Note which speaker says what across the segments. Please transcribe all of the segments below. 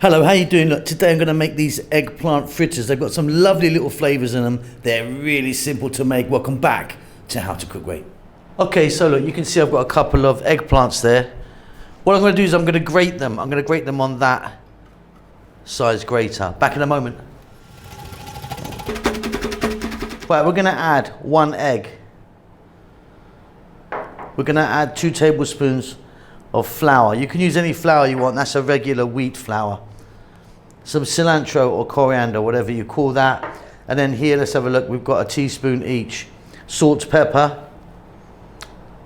Speaker 1: Hello, how you doing? Look, today I'm going to make these eggplant fritters. They've got some lovely little flavours in them. They're really simple to make. Welcome back to How to Cook Great. Okay, so look, you can see I've got a couple of eggplants there. What I'm going to do is I'm going to grate them. I'm going to grate them on that size grater. Back in a moment. Right, we're going to add 1 egg. We're going to add 2 tablespoons of flour. You can use any flour you want. That's a regular wheat flour. Some cilantro or coriander, whatever you call that. And then here, let's have a look. We've got a teaspoon each. Salt, pepper,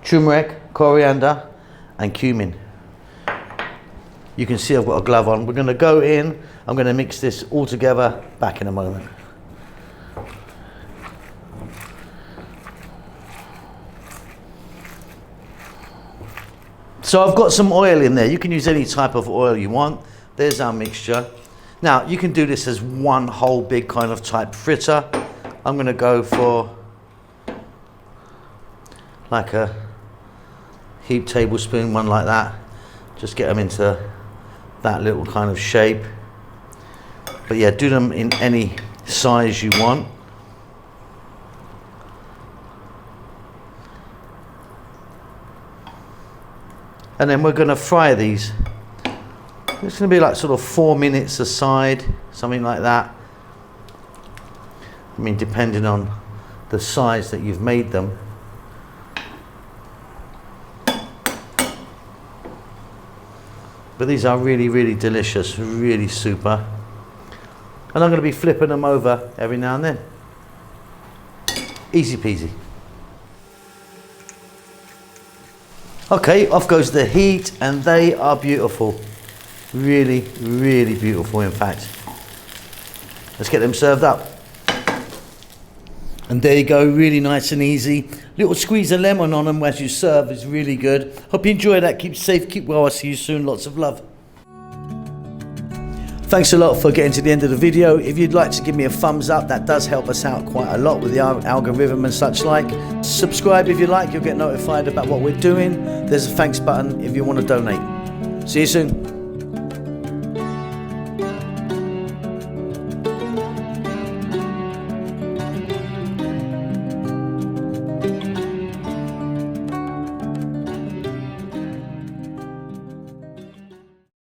Speaker 1: turmeric, coriander, and cumin. You can see I've got a glove on. We're going to go in. I'm going to mix this all together. Back in a moment. So I've got some oil in there. You can use any type of oil you want. There's our mixture. Now you can do this as one whole big kind of type fritter. I'm going to go for like a heaped tablespoon, one like that. Just get them into that little kind of shape. But yeah, do them in any size you want. And then we're going to fry these. It's going to be like sort of 4 minutes a side, something like that. I mean, depending on the size that you've made them. But these are really, really delicious, really super. And I'm going to be flipping them over every now and then. Easy peasy. Okay, off goes the heat, and they are beautiful. Really, really beautiful, in fact. Let's get them served up. And there you go, really nice and easy. Little squeeze of lemon on them as you serve is really good. Hope you enjoy that. Keep safe, keep well. I'll see you soon. Lots of love. Thanks a lot for getting to the end of the video. If you'd like to give me a thumbs up, that does help us out quite a lot with the algorithm and such like. Subscribe if you like, you'll get notified about what we're doing. There's a thanks button if you want to donate. See you soon.